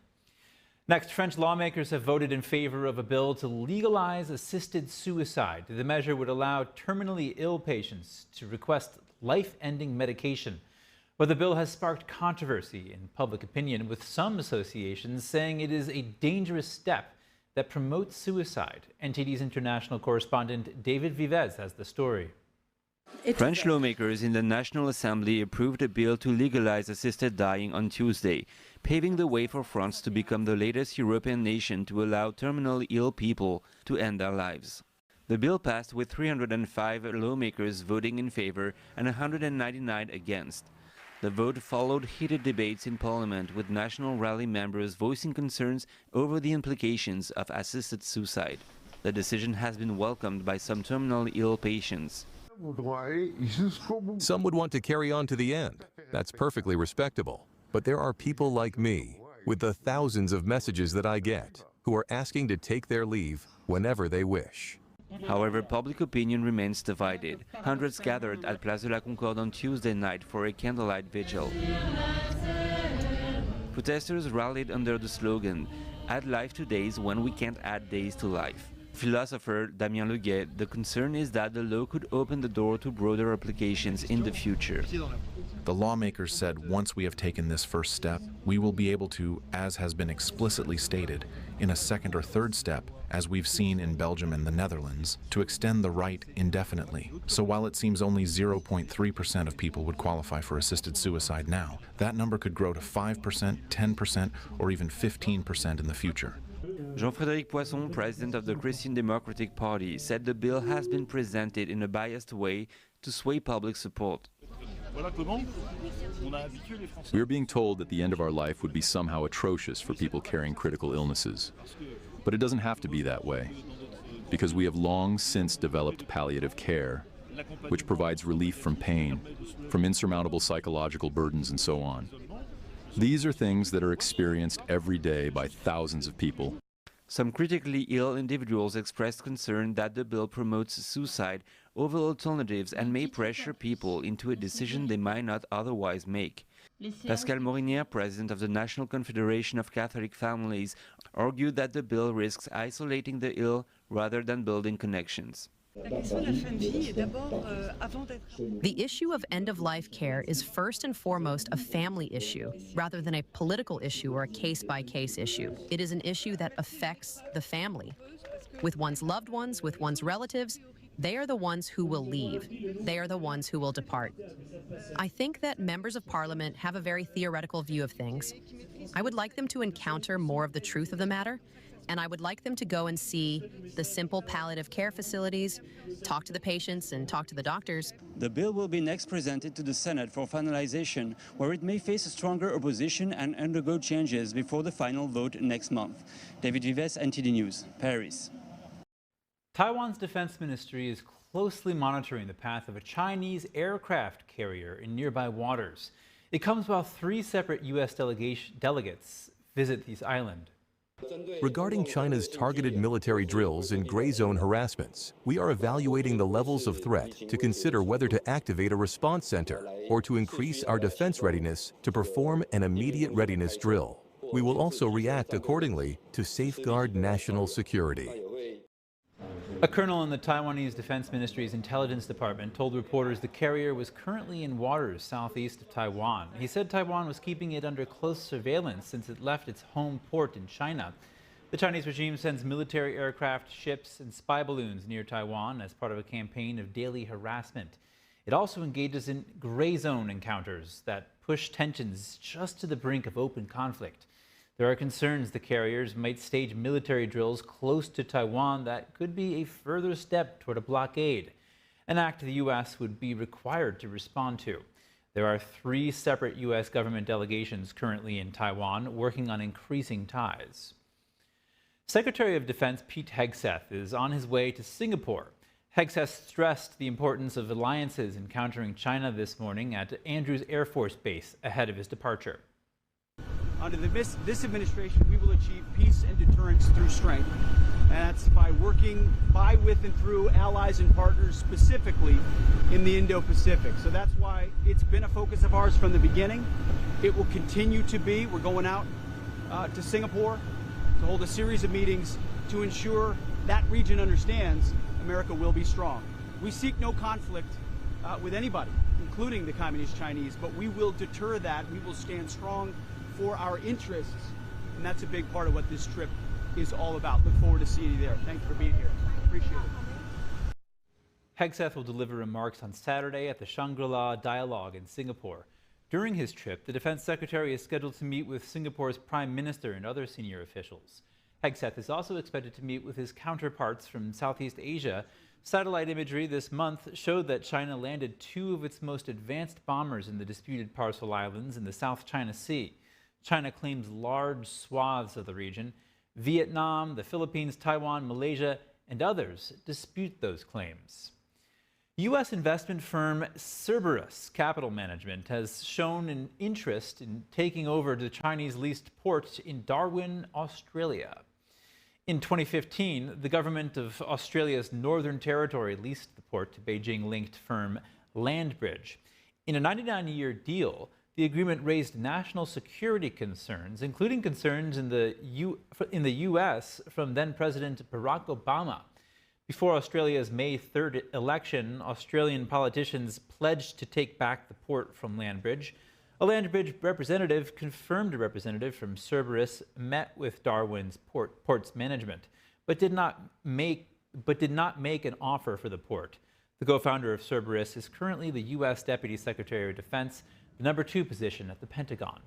Next, French lawmakers have voted in favor of a bill to legalize assisted suicide. The measure would allow terminally ill patients to request life-ending medication. But the bill has sparked controversy in public opinion, with some associations saying it is a dangerous step that promotes suicide. NTD's international correspondent David Vivez has the story. French lawmakers in the National Assembly approved a bill to legalize assisted dying on Tuesday, paving the way for France to become the latest European nation to allow terminally ill people to end their lives. The bill passed with 305 lawmakers voting in favor and 199 against. The vote followed heated debates in Parliament, with National Rally members voicing concerns over the implications of assisted suicide. The decision has been welcomed by some terminally ill patients. Some would want to carry on to the end. That's perfectly respectable. But there are people like me, with the thousands of messages that I get, who are asking to take their leave whenever they wish. However, public opinion remains divided. Hundreds gathered at Place de la Concorde on Tuesday night for a candlelight vigil. Protesters rallied under the slogan, "Add life to days when we can't add days to life." Philosopher Damien Leguet, the concern is that the law could open the door to broader applications in the future. The lawmakers said once we have taken this first step, we will be able to, as has been explicitly stated, in a second or third step, as we've seen in Belgium and the Netherlands, to extend the right indefinitely. So while it seems only 0.3% of people would qualify for assisted suicide now, that number could grow to 5%, 10%, or even 15% in the future. Jean-Frédéric Poisson, president of the Christian Democratic Party, said the bill has been presented in a biased way to sway public support. We are being told that the end of our life would be somehow atrocious for people carrying critical illnesses. But it doesn't have to be that way, because we have long since developed palliative care, which provides relief from pain, from insurmountable psychological burdens, and so on. These are things that are experienced every day by thousands of people. Some critically ill individuals expressed concern that the bill promotes suicide over alternatives and may pressure people into a decision they might not otherwise make. Pascal Morinier, president of the National Confederation of Catholic Families, argued that the bill risks isolating the ill rather than building connections. The issue of end-of-life care is first and foremost a family issue, rather than a political issue or a case-by-case issue. It is an issue that affects the family. With one's loved ones, with one's relatives, they are the ones who will leave. They are the ones who will depart. I think that members of parliament have a very theoretical view of things. I would like them to encounter more of the truth of the matter, and I would like them to go and see the simple palliative care facilities, talk to the patients and talk to the doctors. The bill will be next presented to the Senate for finalization, where it may face a stronger opposition and undergo changes before the final vote next month. David Vives, NTD News, Paris. Taiwan's defense ministry is closely monitoring the path of a Chinese aircraft carrier in nearby waters. It comes while 3 separate U.S. delegates visit this island. Regarding China's targeted military drills and gray zone harassments, we are evaluating the levels of threat to consider whether to activate a response center or to increase our defense readiness to perform an immediate readiness drill. We will also react accordingly to safeguard national security. A colonel in the Taiwanese Defense Ministry's intelligence department told reporters the carrier was currently in waters southeast of Taiwan. He said Taiwan was keeping it under close surveillance since it left its home port in China. The Chinese regime sends military aircraft, ships, and spy balloons near Taiwan as part of a campaign of daily harassment. It also engages in gray zone encounters that push tensions just to the brink of open conflict. There are concerns the carriers might stage military drills close to Taiwan that could be a further step toward a blockade, an act the U.S. would be required to respond to. There are 3 separate U.S. government delegations currently in Taiwan working on increasing ties. Secretary of Defense Pete Hegseth is on his way to Singapore. Hegseth stressed the importance of alliances in countering China this morning at Andrews Air Force Base ahead of his departure. Under this administration, we will achieve peace and deterrence through strength. And that's by working by, with, and through allies and partners, specifically in the Indo-Pacific. So that's why it's been a focus of ours from the beginning. It will continue to be. We're going out to Singapore to hold a series of meetings to ensure that region understands America will be strong. We seek no conflict with anybody, including the Communist Chinese, but we will deter that. We will stand strong for our interests, and that's a big part of what this trip is all about. Look forward to seeing you there. Thank you for being here. Appreciate it. Hegseth will deliver remarks on Saturday at the Shangri-La Dialogue in Singapore. During his trip, the Defense Secretary is scheduled to meet with Singapore's Prime Minister and other senior officials. Hegseth is also expected to meet with his counterparts from Southeast Asia. Satellite imagery this month showed that China landed 2 of its most advanced bombers in the disputed Parcel Islands in the South China Sea. China claims large swaths of the region. Vietnam, the Philippines, Taiwan, Malaysia, and others dispute those claims. U.S. investment firm Cerberus Capital Management has shown an interest in taking over the Chinese-leased port in Darwin, Australia. In 2015, the government of Australia's Northern Territory leased the port to Beijing-linked firm Landbridge. In a 99-year deal, the agreement raised national security concerns, including concerns in the U.S. from then-President Barack Obama. Before Australia's May 3rd election, Australian politicians pledged to take back the port from Landbridge. A Landbridge representative confirmed a representative from Cerberus met with Darwin's port's management, but did not make an offer for the port. The co-founder of Cerberus is currently the U.S. Deputy Secretary of Defense, the number 2 position at the Pentagon.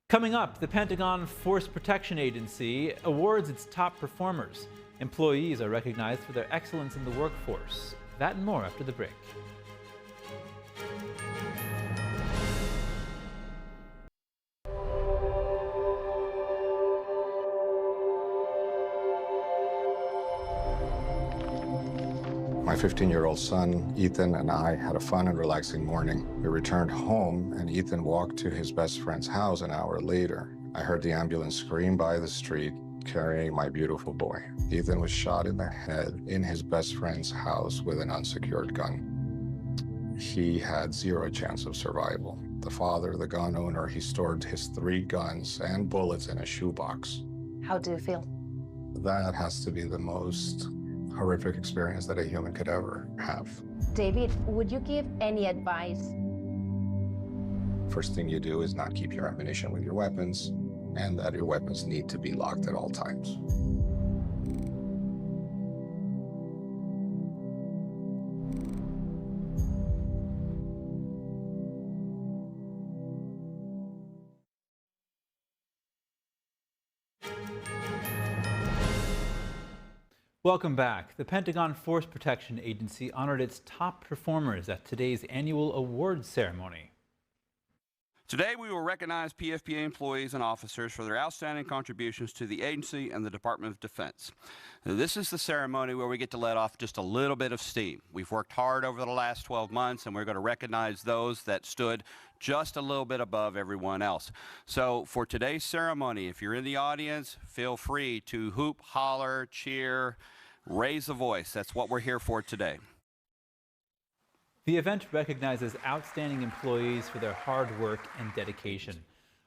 Coming up, the Pentagon Force Protection Agency awards its top performers. Employees are recognized for their excellence in the workforce. That and more after the break. My 15-year-old son, Ethan, and I had a fun and relaxing morning. We returned home, and Ethan walked to his best friend's house an hour later. I heard the ambulance scream by the street, carrying my beautiful boy. Ethan was shot in the head in his best friend's house with an unsecured gun. He had 0 chance of survival. The father, the gun owner, he stored his 3 guns and bullets in a shoebox. How do you feel? That has to be the most horrific experience that a human could ever have. David, would you give any advice? First thing you do is not keep your ammunition with your weapons, and that your weapons need to be locked at all times. Welcome back. The Pentagon Force Protection Agency honored its top performers at today's annual awards ceremony. Today, we will recognize PFPA employees and officers for their outstanding contributions to the agency and the Department of Defense. This is the ceremony where we get to let off just a little bit of steam. We've worked hard over the last 12 months, and we're going to recognize those that stood just a little bit above everyone else. So for today's ceremony, if you're in the audience, feel free to hoop, holler, cheer, raise a voice. That's what we're here for today. The event recognizes outstanding employees for their hard work and dedication.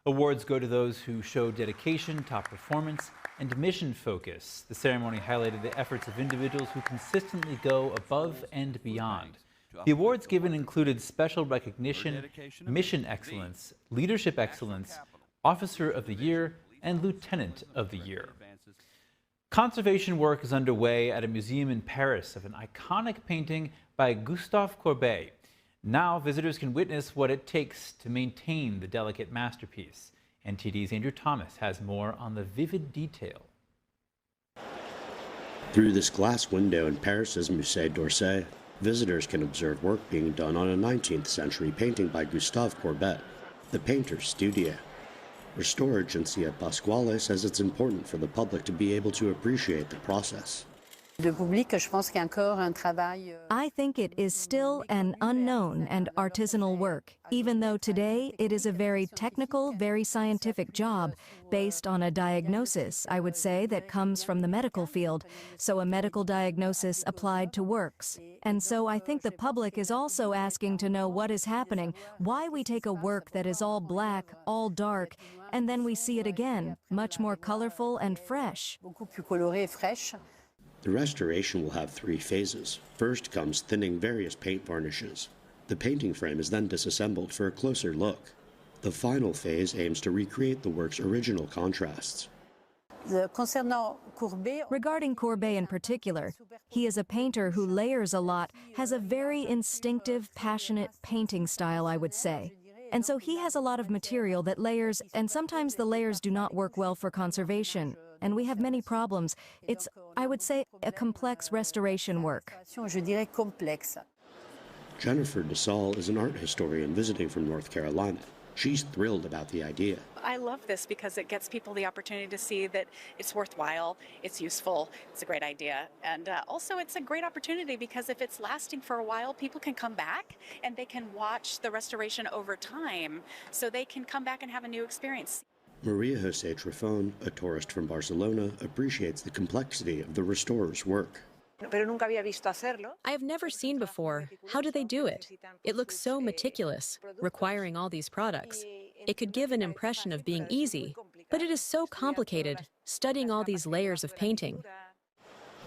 Awards go to those who show dedication, top performance, and mission focus. The ceremony highlighted the efforts of individuals who consistently go above and beyond. The awards given included special recognition, mission excellence, leadership excellence, officer of the year, and lieutenant of the year. Conservation work is underway at a museum in Paris of an iconic painting by Gustave Courbet. Now visitors can witness what it takes to maintain the delicate masterpiece. NTD's Andrew Thomas has more on the vivid detail. Through this glass window in Paris's Musée d'Orsay, visitors can observe work being done on a 19th century painting by Gustave Courbet, the painter's studio. Restore agency at Pasquale says it's important for the public to be able to appreciate the process. I think it is still an unknown and artisanal work, even though today it is a very technical, very scientific job based on a diagnosis, I would say, that comes from the medical field, so a medical diagnosis applied to works. And so I think the public is also asking to know what is happening, why we take a work that is all black, all dark, and then we see it again, much more colorful and fresh. The restoration will have 3 phases. First comes thinning various paint varnishes. The painting frame is then disassembled for a closer look. The final phase aims to recreate the work's original contrasts. Regarding Courbet in particular, he is a painter who layers a lot, has a very instinctive, passionate painting style, I would say. And so he has a lot of material that layers, and sometimes the layers do not work well for conservation. And we have many problems. It's, I would say, a complex restoration work. Jennifer DeSalle is an art historian visiting from North Carolina. She's thrilled about the idea. I love this because it gets people the opportunity to see that it's worthwhile, it's useful, it's a great idea. And also it's a great opportunity because if it's lasting for a while, people can come back and they can watch the restoration over time so they can come back and have a new experience. Maria Jose Trifon, a tourist from Barcelona, appreciates the complexity of the restorer's work. I have never seen before. How do they do it? It looks so meticulous, requiring all these products. It could give an impression of being easy, but it is so complicated, studying all these layers of painting.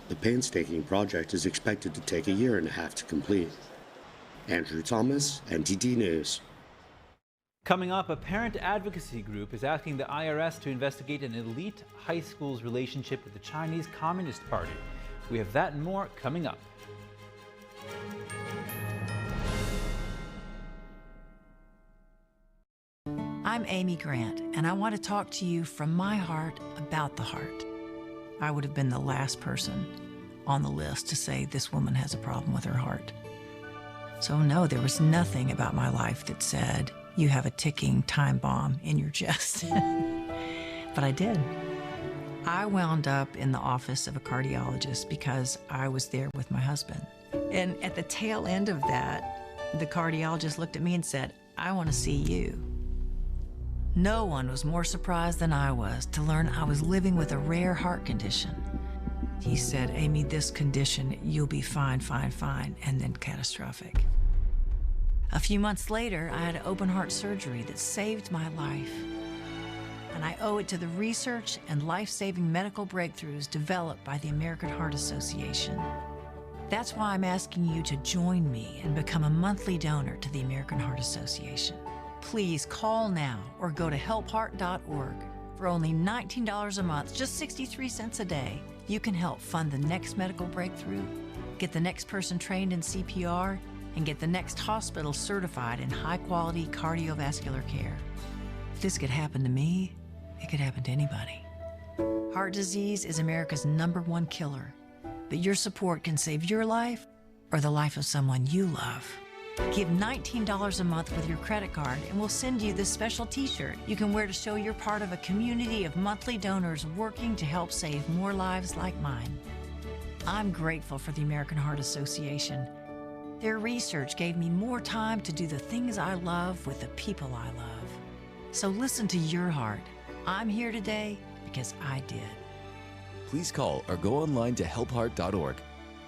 The painstaking project is expected to take 1.5 years to complete. Andrew Thomas, NTD News. Coming up, a parent advocacy group is asking the IRS to investigate an elite high school's relationship with the Chinese Communist Party. We have that and more coming up. I'm Amy Grant, and I want to talk to you from my heart about the heart. I would have been the last person on the list to say this woman has a problem with her heart. So no, there was nothing about my life that said, you have a ticking time bomb in your chest. But I did. I wound up in the office of a cardiologist because I was there with my husband. And at the tail end of that, the cardiologist looked at me and said, I want to see you. No one was more surprised than I was to learn I was living with a rare heart condition. He said, Amy, this condition, you'll be fine, fine, fine, and then catastrophic. A few months later, I had open heart surgery that saved my life. and I owe it to the research and life-saving medical breakthroughs developed by the American Heart Association. That's why I'm asking you to join me and become a monthly donor to the American Heart Association. Please call now or go to helpheart.org. For only $19 a month, just 63 cents a day, you can help fund the next medical breakthrough, get the next person trained in CPR, and get the next hospital certified in high-quality cardiovascular care. If this could happen to me, it could happen to anybody. Heart disease is America's #1 killer, but your support can save your life or the life of someone you love. Give $19 a month with your credit card and we'll send you this special t-shirt you can wear to show you're part of a community of monthly donors working to help save more lives like mine. I'm grateful for the American Heart Association. Their research gave me more time to do the things I love with the people I love. So listen to your heart. I'm here today because I did. Please call or go online to helpheart.org.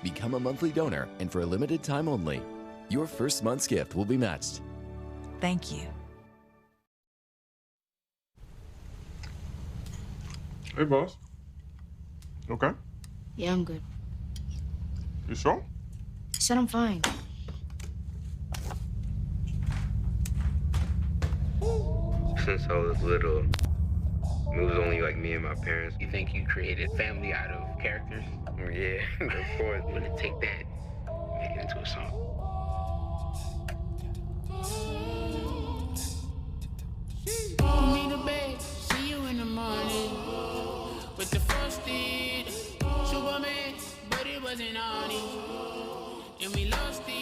Become a monthly donor, and for a limited time only, your first month's gift will be matched. Thank you. Hey, boss. Okay? Yeah, I'm good. You sure? I said I'm fine. Since I was little, it was only like me and my parents. You think you created family out of characters? Yeah, of course. I'm gonna take that and make it into a song. Me the bed, see you in the morning. With the first aid, Superman, but it wasn't on it. And we lost it.